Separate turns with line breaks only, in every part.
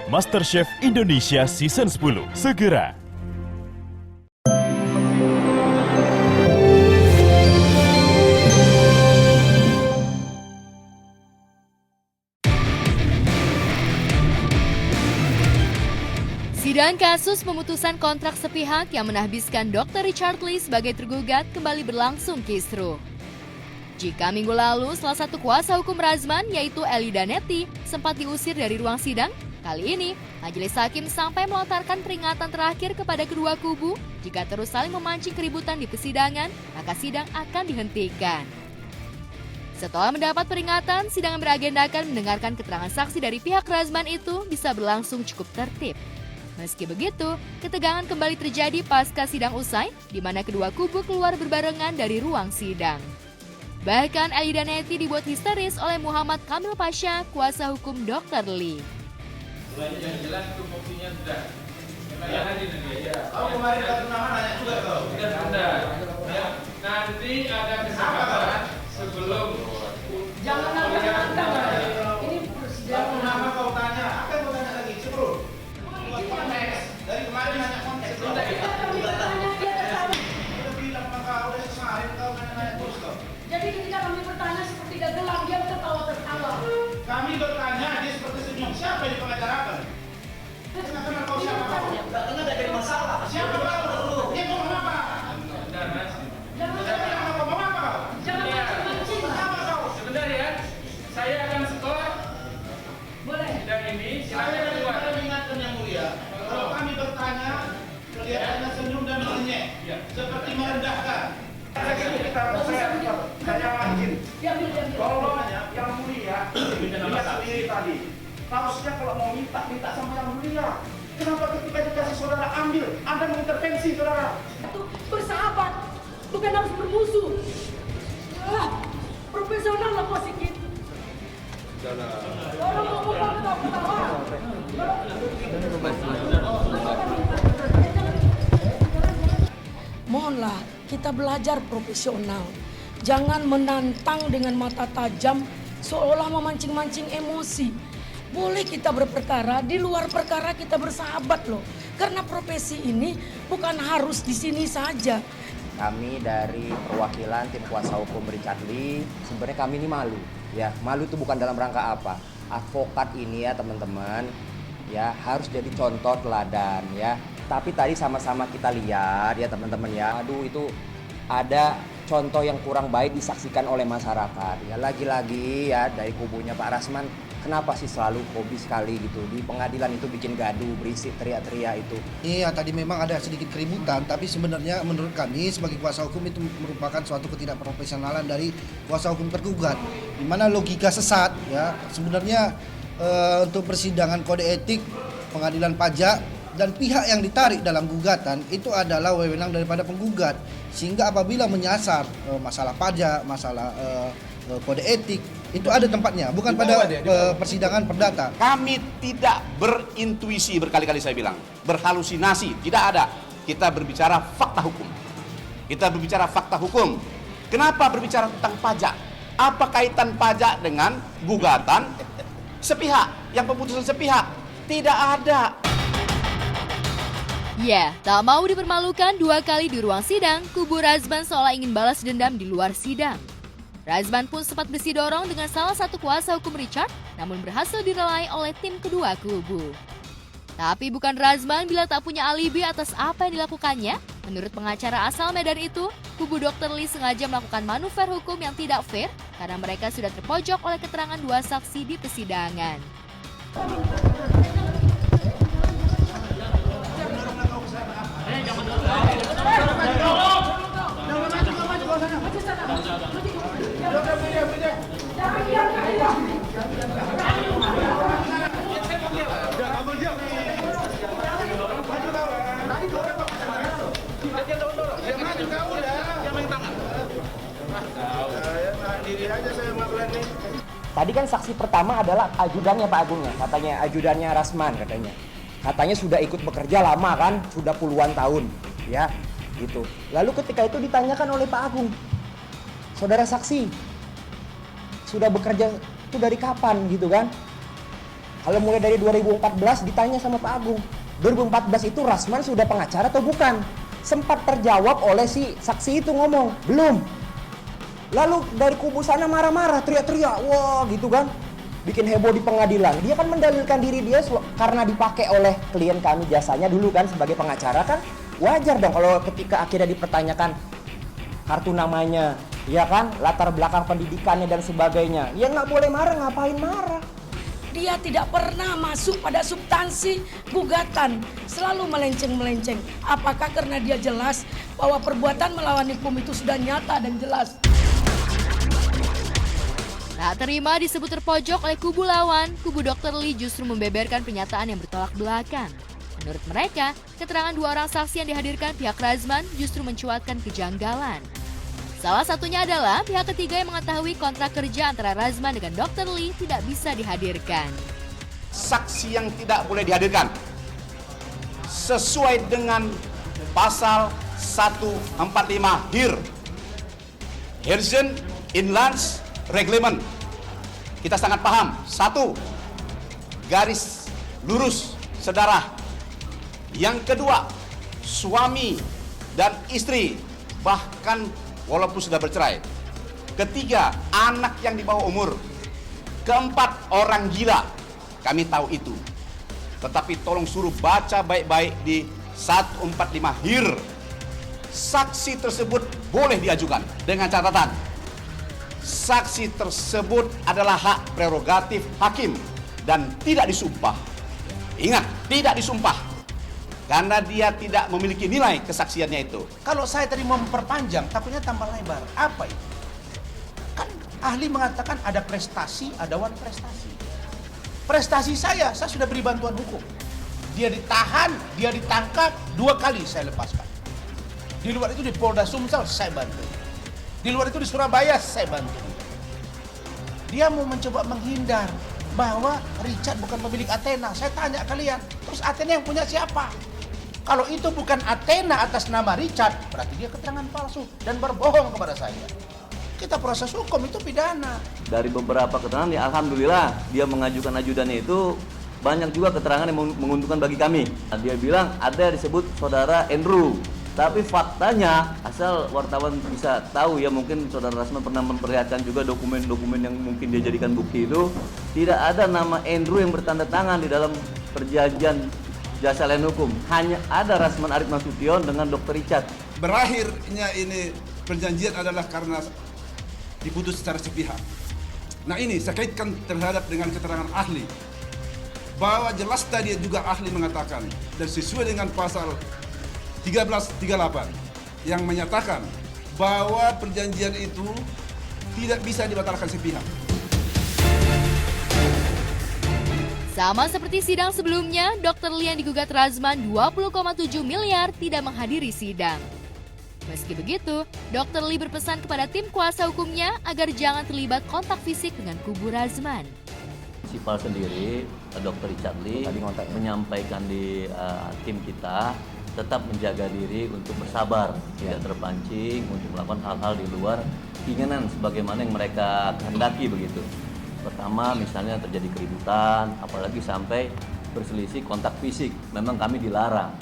MasterChef Indonesia Season 10 segera.
Sidang kasus pemutusan kontrak sepihak yang menahbiskan Dr. Richard Lee sebagai tergugat kembali berlangsung kisruh. Jika minggu lalu salah satu kuasa hukum Razman yaitu Eli Danetti sempat diusir dari ruang sidang, kali ini majelis hakim sampai melontarkan peringatan terakhir kepada kedua kubu jika terus saling memancing keributan di persidangan, maka sidang akan dihentikan. Setelah mendapat peringatan, sidang yang beragendakan mendengarkan keterangan saksi dari pihak Razman itu bisa berlangsung cukup tertib. Meski begitu, ketegangan kembali terjadi pasca sidang usai, di mana kedua kubu keluar berbarengan dari ruang sidang. Bahkan Eli Danetti dibuat histeris oleh Muhammad Kamil Pasha, kuasa hukum Dr. Lee.
Yang jelas itu buktinya sudah. Ya hadir nanti ya. Oh kemarin kau nama nanya juga kau. Sudah. Ya. Nanti ada kesempatan sebelum.
Jangan nanti. Ini persidangan.
Nama kau tanya. Apa yang kau tanya lagi sebelum? Konteks. Dari kemarin nanya konteks. Sudah kita
bertanya dia kesana.
Udah bilang maka udah semarin kau nanya terus kau.
Jadi ketika kami bertanya seperti dagelang dia tertawa.
Kami bertanya dia seperti senyum. Siapa yang dipengacarakan? Saya kenal kau siapa kau?
Enggak kenal ada dari masalah.
Siapa kau? Dia mau apa?
Jangan mancing.
Sebentar ya, saya akan setor.
Boleh.
Sidang ini silakan keluar. Saya ingatkan yang mulia, kalau kami bertanya, kelihatannya senyum dan mengenyek, seperti merendahkan. Saya mancing. Tolong yang mulia, lihat sendiri tadi. Harusnya kalau mau minta sama yang mulia. Kenapa ketika dikasih saudara ambil, Anda mengintervensi saudara?
Itu bersahabat, bukan harus bermusuh. Profesional lah kau sikit. Orang ngomong ketawa. Mohonlah kita belajar profesional. Jangan menantang dengan mata tajam seolah memancing-mancing emosi. Boleh kita berperkara, di luar perkara kita bersahabat loh. Karena profesi ini bukan harus di sini saja.
Kami dari perwakilan tim kuasa hukum Richard Lee, sebenarnya kami ini malu. Ya, malu itu bukan dalam rangka apa. Advokat ini ya teman-teman, ya harus jadi contoh teladan ya. Tapi tadi sama-sama kita lihat ya teman-teman ya. Aduh itu ada contoh yang kurang baik disaksikan oleh masyarakat. Ya lagi-lagi ya dari kubunya Pak Razman, kenapa sih selalu hobi sekali gitu di pengadilan itu bikin gaduh, berisik, teriak-teriak itu.
Iya, tadi memang ada sedikit keributan, tapi sebenarnya menurut kami sebagai kuasa hukum itu merupakan suatu ketidakprofesionalan dari kuasa hukum tergugat. Di mana logika sesat ya, sebenarnya untuk persidangan kode etik, pengadilan pajak dan pihak yang ditarik dalam gugatan itu adalah wewenang daripada penggugat. Sehingga apabila menyasar masalah pajak, masalah kode etik, itu ada tempatnya, bukan pada persidangan perdata.
Kami tidak berintuisi, berkali-kali saya bilang, berhalusinasi, tidak ada. Kita berbicara fakta hukum. Kita berbicara fakta hukum. Kenapa berbicara tentang pajak? Apa kaitan pajak dengan gugatan sepihak, yang pemutusan sepihak? Tidak ada.
Ya, tak mau dipermalukan dua kali di ruang sidang, kubu Razman seolah ingin balas dendam di luar sidang. Razman pun sempat bersih dorong dengan salah satu kuasa hukum Richard, namun berhasil direlai oleh tim kedua kubu. Tapi bukan Razman bila tak punya alibi atas apa yang dilakukannya. Menurut pengacara asal Medan itu, kubu Dr. Lee sengaja melakukan manuver hukum yang tidak fair karena mereka sudah terpojok oleh keterangan dua saksi di persidangan.
Tadi kan saksi pertama adalah ajudannya Pak Agung ya, katanya ajudannya Razman katanya. Katanya sudah ikut bekerja lama kan, sudah puluhan tahun ya, gitu. Lalu ketika itu ditanyakan oleh Pak Agung, saudara saksi, sudah bekerja itu dari kapan gitu kan? Kalau mulai dari 2014 ditanya sama Pak Agung, 2014 itu Rasman sudah pengacara atau bukan? Sempat terjawab oleh si saksi itu ngomong, belum. Lalu dari kubu sana marah-marah, teriak-teriak, wah gitu kan. Bikin heboh di pengadilan. Dia kan mendalilkan diri dia karena dipakai oleh klien kami jasanya dulu kan sebagai pengacara kan. Wajar dong kalau ketika akhirnya dipertanyakan kartu namanya, ya kan, latar belakang pendidikannya dan sebagainya. Ya nggak boleh marah, ngapain marah?
Dia tidak pernah masuk pada substansi gugatan, selalu melenceng-melenceng. Apakah karena dia jelas bahwa perbuatan melawan hukum itu sudah nyata dan jelas?
Tak terima disebut terpojok oleh kubu lawan, kubu Dr. Lee justru membeberkan pernyataan yang bertolak belakang. Menurut mereka, keterangan 2 orang saksi yang dihadirkan pihak Razman justru mencuatkan kejanggalan. Salah satunya adalah pihak ketiga yang mengetahui kontrak kerja antara Razman dengan Dr. Lee tidak bisa dihadirkan.
Saksi yang tidak boleh dihadirkan sesuai dengan pasal 145 HIR, Herzen Inlands Reglement. Kita sangat paham. 1, garis lurus saudara. Yang kedua, suami dan istri, bahkan walaupun sudah bercerai. Ketiga, anak yang di bawah umur. Keempat, orang gila. Kami tahu itu. Tetapi tolong suruh baca baik-baik di 145 HIR. Saksi tersebut boleh diajukan dengan catatan. Saksi tersebut adalah hak prerogatif hakim dan tidak disumpah. Ingat, tidak disumpah. Karena dia tidak memiliki nilai kesaksiannya itu.
Kalau saya tadi mau memperpanjang, takutnya tambah lebar. Apa itu? Kan ahli mengatakan ada prestasi, ada wan prestasi. Prestasi saya sudah beri bantuan hukum. Dia ditahan, dia ditangkap, 2 kali saya lepaskan. Di luar itu di Polda Sumsel saya bantu. Di luar itu di Surabaya saya bantu. Dia mau mencoba menghindar bahwa Richard bukan pemilik Athena. Saya tanya kalian, terus Athena yang punya siapa? Kalau itu bukan Athena atas nama Richard, berarti dia keterangan palsu dan berbohong kepada saya. Kita proses hukum itu pidana.
Dari beberapa keterangan ya alhamdulillah dia mengajukan ajudannya itu banyak juga keterangan yang menguntungkan bagi kami. Nah, dia bilang ada disebut saudara Andrew. Tapi faktanya, asal wartawan bisa tahu ya, mungkin saudara Rasman pernah memperlihatkan juga dokumen-dokumen yang mungkin dia jadikan bukti itu, tidak ada nama Andrew yang bertanda tangan di dalam perjanjian jasa lain hukum. Hanya ada Rasman Arif Nasution dengan Dr. Richard.
Berakhirnya ini perjanjian adalah karena diputus secara sepihak. Nah ini saya kaitkan terhadap dengan keterangan ahli. Bahwa jelas tadi juga ahli mengatakan dan sesuai dengan pasal 1338 yang menyatakan bahwa perjanjian itu tidak bisa dibatalkan sepihak.
Sama seperti sidang sebelumnya, Dr. Lee yang digugat Razman 20,7 miliar tidak menghadiri sidang. Meski begitu, Dr. Lee berpesan kepada tim kuasa hukumnya agar jangan terlibat kontak fisik dengan kubu Razman.
Sipal sendiri, Dr. Richard Lee menyampaikan di tim kita tetap menjaga diri untuk bersabar, tidak terpancing untuk melakukan hal-hal di luar keinginan sebagaimana yang mereka kehendaki begitu. Pertama, misalnya terjadi keributan, apalagi sampai berselisih kontak fisik, memang kami dilarang.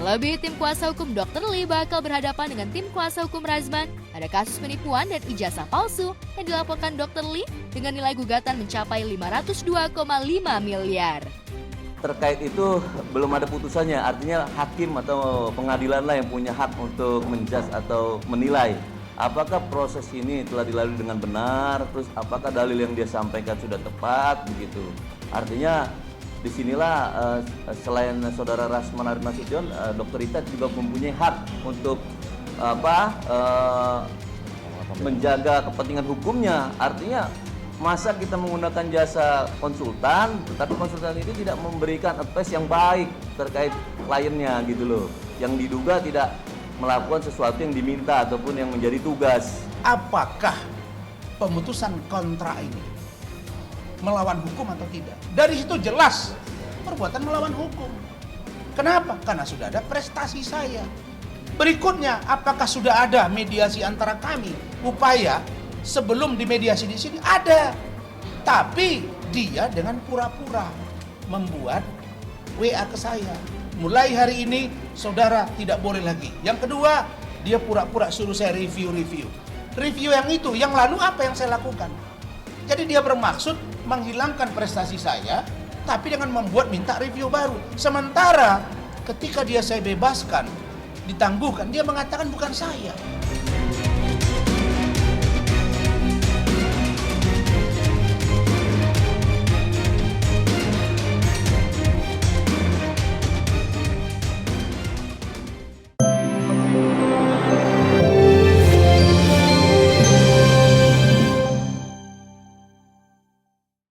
Terlebih, tim kuasa hukum Dr. Lee bakal berhadapan dengan tim kuasa hukum Razman pada kasus penipuan dan ijazah palsu yang dilaporkan Dr. Lee dengan nilai gugatan mencapai 502,5 miliar.
Terkait itu belum ada putusannya, artinya hakim atau pengadilan lah yang punya hak untuk menjudge atau menilai apakah proses ini telah dilalui dengan benar, terus apakah dalil yang dia sampaikan sudah tepat begitu. Artinya disinilah selain saudara Rasman Arif Nasution, Dr. Richard juga mempunyai hak untuk menjaga kepentingan hukumnya. Artinya masa kita menggunakan jasa konsultan, tetapi konsultan itu tidak memberikan advice yang baik terkait kliennya gitu loh, yang diduga tidak melakukan sesuatu yang diminta ataupun yang menjadi tugas.
Apakah pemutusan kontrak ini melawan hukum atau tidak? Dari situ jelas perbuatan melawan hukum. Kenapa? Karena sudah ada prestasi saya. Berikutnya, apakah sudah ada mediasi antara kami? Upaya sebelum dimediasi di sini ada. Tapi dia dengan pura-pura membuat WA ke saya. Mulai hari ini saudara tidak boleh lagi. Yang kedua, dia pura-pura suruh saya review. Review yang itu, yang lalu apa yang saya lakukan? Jadi dia bermaksud menghilangkan prestasi saya, tapi dengan membuat minta review baru. Sementara ketika dia saya bebaskan, ditangguhkan, dia mengatakan bukan saya.